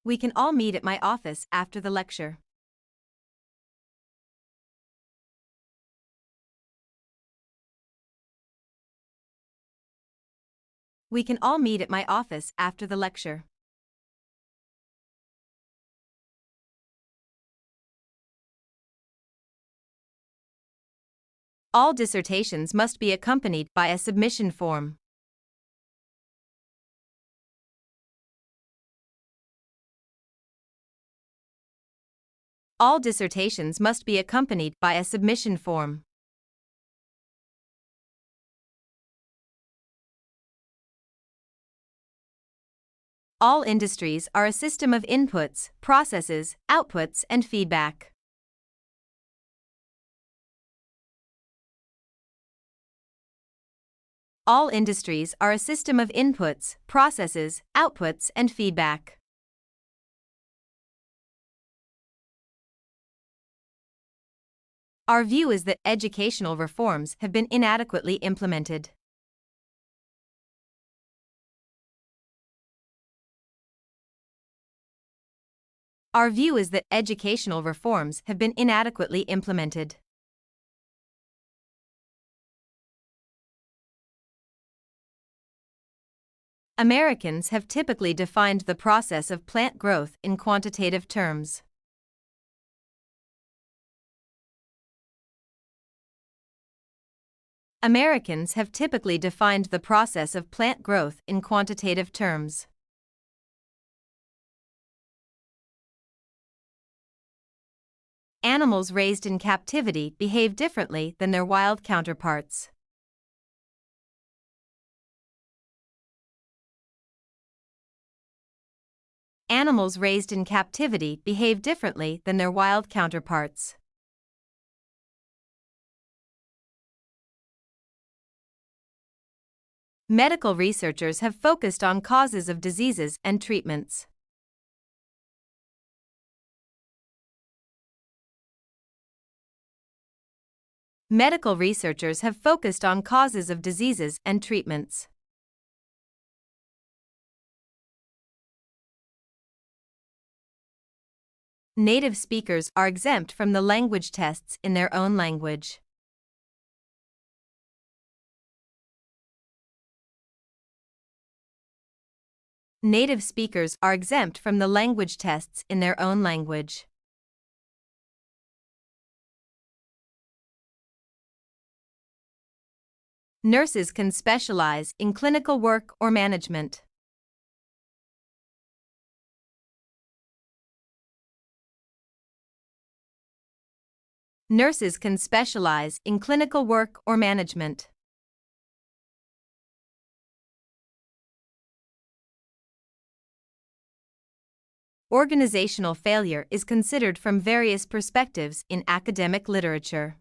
We can all meet at my office after the lecture. We can all meet at my office after the lecture. All dissertations must be accompanied by a submission form. All dissertations must be accompanied by a submission form. All industries are a system of inputs, processes, outputs, and feedback. All industries are a system of inputs, processes, outputs, and feedback. Our view is that educational reforms have been inadequately implemented. Our view is that educational reforms have been inadequately implemented. Americans have typically defined the process of plant growth in quantitative terms. Americans have typically defined the process of plant growth in quantitative terms. Animals raised in captivity behave differently than their wild counterparts. Animals raised in captivity behave differently than their wild counterparts. Medical researchers have focused on causes of diseases and treatments. Medical researchers have focused on causes of diseases and treatments. Native speakers are exempt from the language tests in their own language. Native speakers are exempt from the language tests in their own language. Nurses can specialize in clinical work or management. Nurses can specialize in clinical work or management. Organizational failure is considered from various perspectives in academic literature.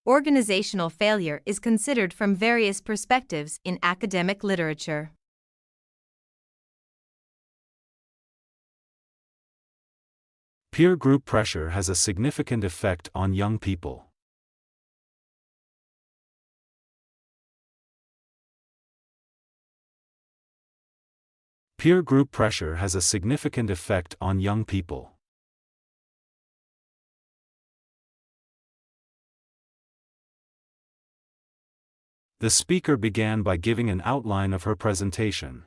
Organizational failure is considered from various perspectives in academic literature. Peer group pressure has a significant effect on young people. Peer group pressure has a significant effect on young people. The speaker began by giving an outline of her presentation.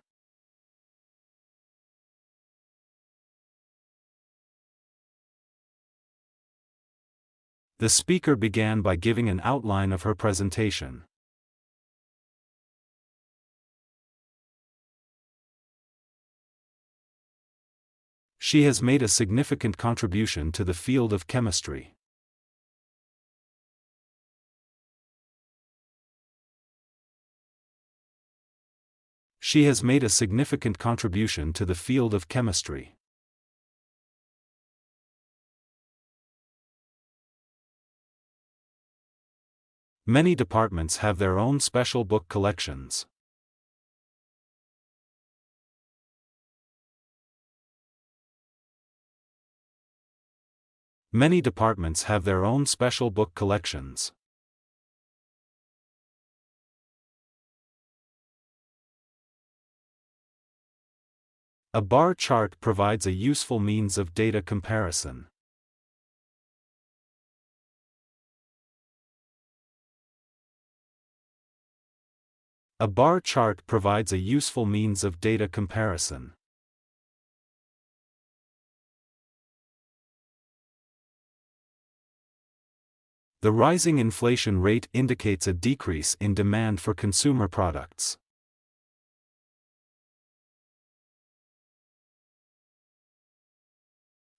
The speaker began by giving an outline of her presentation. She has made a significant contribution to the field of chemistry. She has made a significant contribution to the field of chemistry. Many departments have their own special book collections. Many departments have their own special book collections. A bar chart provides a useful means of data comparison. A bar chart provides a useful means of data comparison. The rising inflation rate indicates a decrease in demand for consumer products.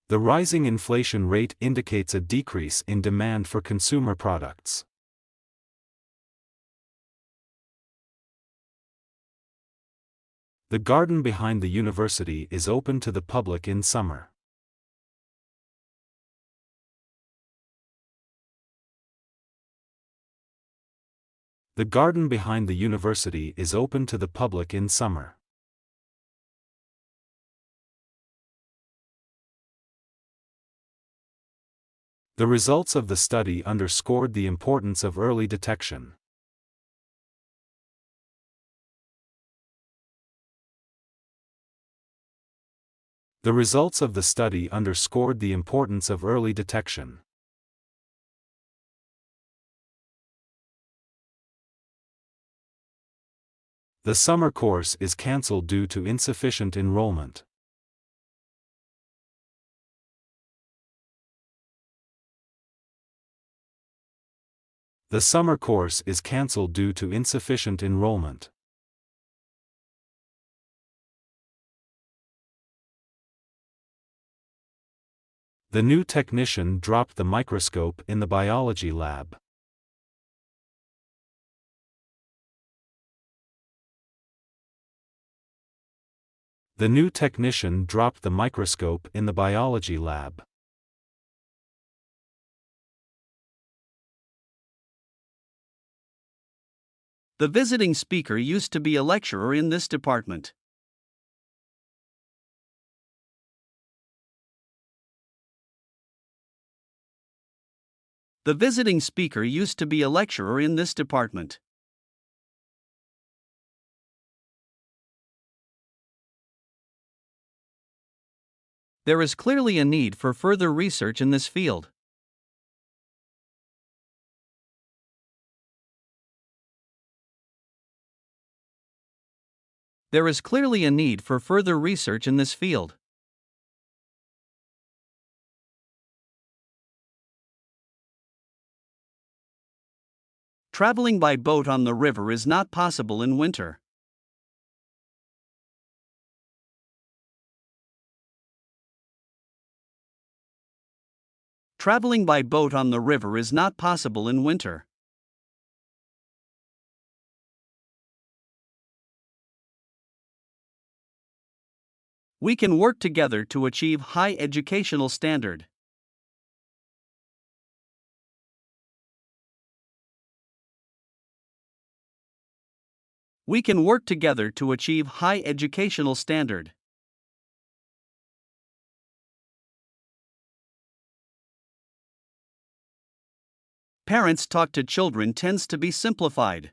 The rising inflation rate indicates a decrease in demand for consumer products. The garden behind the university is open to the public in summer. The garden behind the university is open to the public in summer. The results of the study underscored the importance of early detection. The results of the study underscored the importance of early detection. The summer course is cancelled due to insufficient enrollment. The summer course is cancelled due to insufficient enrollment. The new technician dropped the microscope in the biology lab. The new technician dropped the microscope in the biology lab. The visiting speaker used to be a lecturer in this department. The visiting speaker used to be a lecturer in this department. There is clearly a need for further research in this field. There is clearly a need for further research in this field. Traveling by boat on the river is not possible in winter. Traveling by boat on the river is not possible in winter. We can work together to achieve high educational standard. We can work together to achieve high educational standard. Parents talk to children tends to be simplified.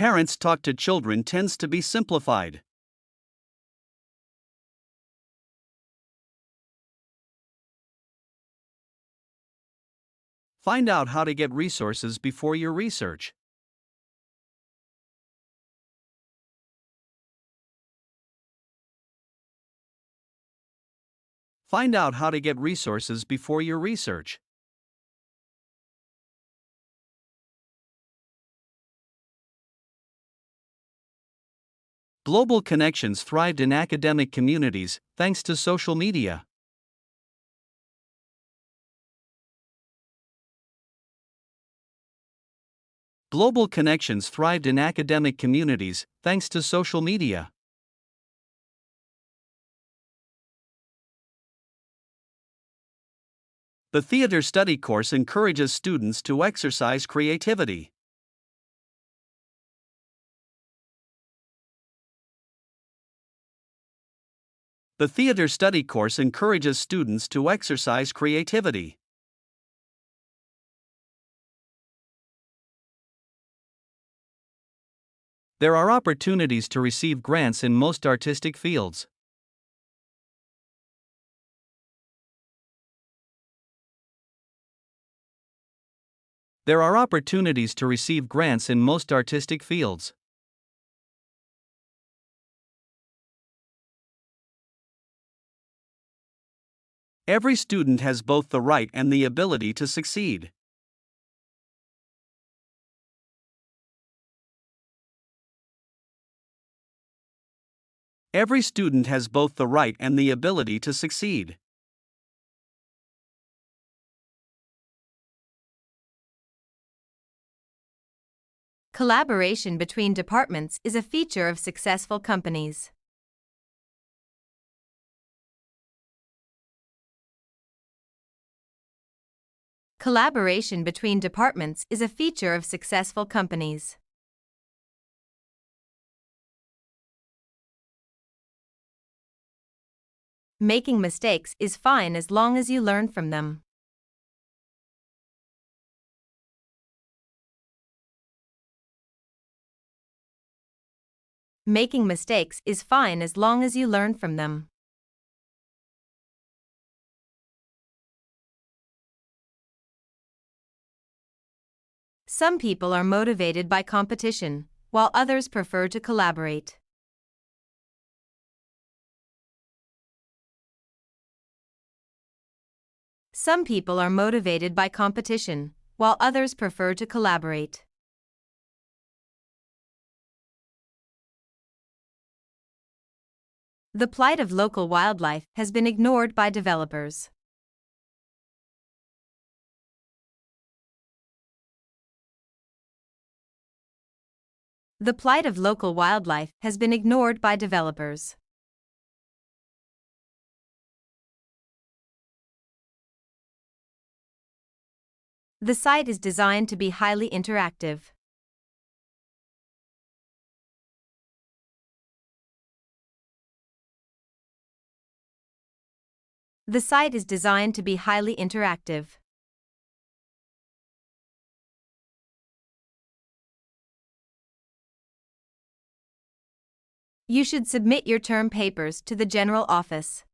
Parents talk to children tends to be simplified. Find out how to get resources before your research. Find out how to get resources before your research. Global connections thrived in academic communities thanks to social media. Global connections thrived in academic communities thanks to social media. The theater study course encourages students to exercise creativity. The theater study course encourages students to exercise creativity. There are opportunities to receive grants in most artistic fields. There are opportunities to receive grants in most artistic fields. Every student has both the right and the ability to succeed. Every student has both the right and the ability to succeed. Collaboration between departments is a feature of successful companies. Collaboration between departments is a feature of successful companies. Making mistakes is fine as long as you learn from them. Making mistakes is fine as long as you learn from them. Some people are motivated by competition, while others prefer to collaborate. Some people are motivated by competition, while others prefer to collaborate. The plight of local wildlife has been ignored by developers. The plight of local wildlife has been ignored by developers. The site is designed to be highly interactive. The site is designed to be highly interactive. You should submit your term papers to the general office.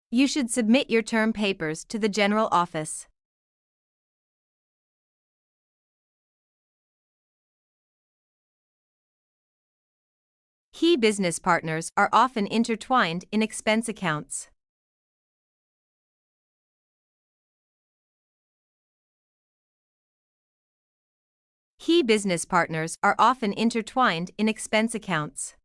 You should submit your term papers to the general office. Key business partners are often intertwined in expense accounts. Key business partners are often intertwined in expense accounts.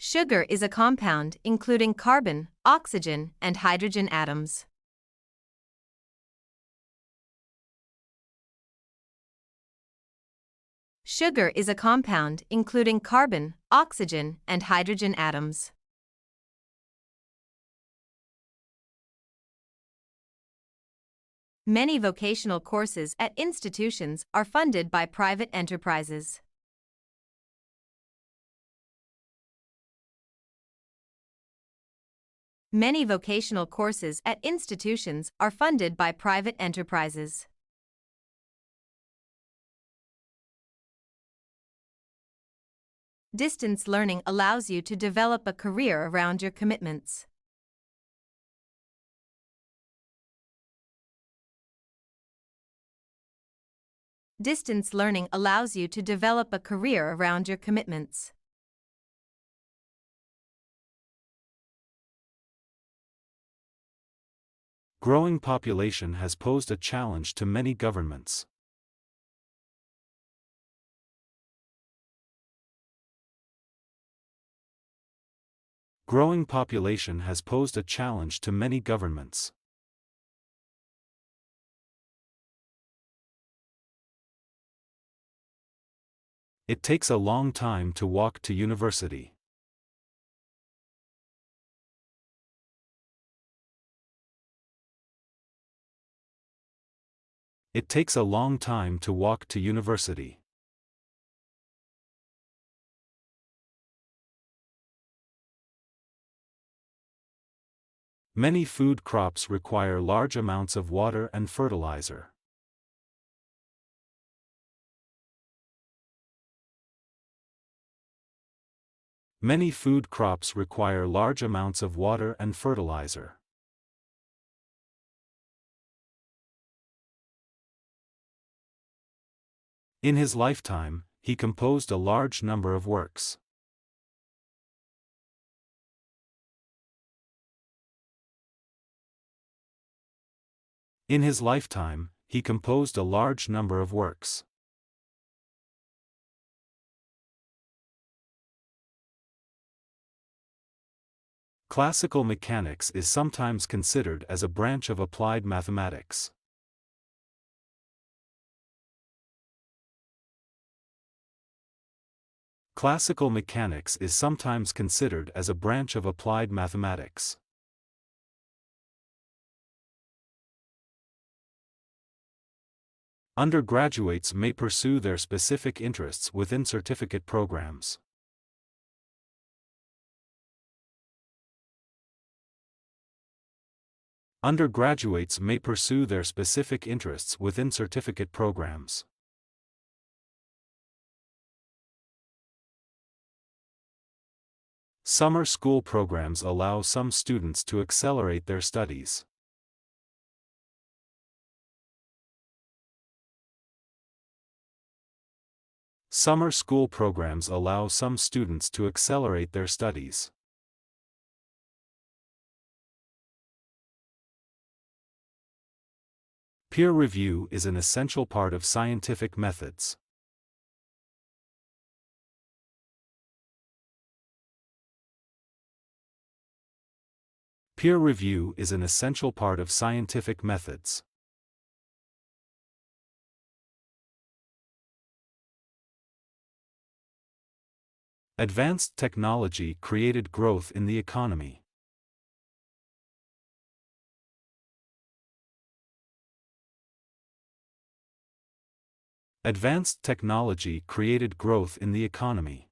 Sugar is a compound including carbon, oxygen, and hydrogen atoms. Sugar is a compound including carbon, oxygen, and hydrogen atoms. Many vocational courses at institutions are funded by private enterprises. Many vocational courses at institutions are funded by private enterprises. Distance learning allows you to develop a career around your commitments. Distance learning allows you to develop a career around your commitments. Growing population has posed a challenge to many governments. Growing population has posed a challenge to many governments. It takes a long time to walk to university. It takes a long time to walk to university. Many food crops require large amounts of water and fertilizer. Many food crops require large amounts of water and fertilizer. In his lifetime, he composed a large number of works. In his lifetime, he composed a large number of works. Classical mechanics is sometimes considered as a branch of applied mathematics. Classical mechanics is sometimes considered as a branch of applied mathematics. Undergraduates may pursue their specific interests within certificate programs. Undergraduates may pursue their specific interests within certificate programs. Summer school programs allow some students to accelerate their studies. Summer school programs allow some students to accelerate their studies. Peer review is an essential part of scientific methods. Peer review is an essential part of scientific methods. Advanced technology created growth in the economy. Advanced technology created growth in the economy.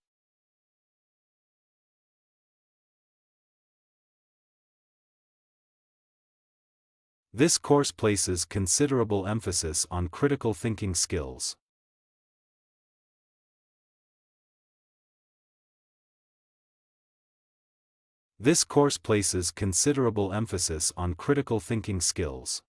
This course places considerable emphasis on critical thinking skills. This course places considerable emphasis on critical thinking skills.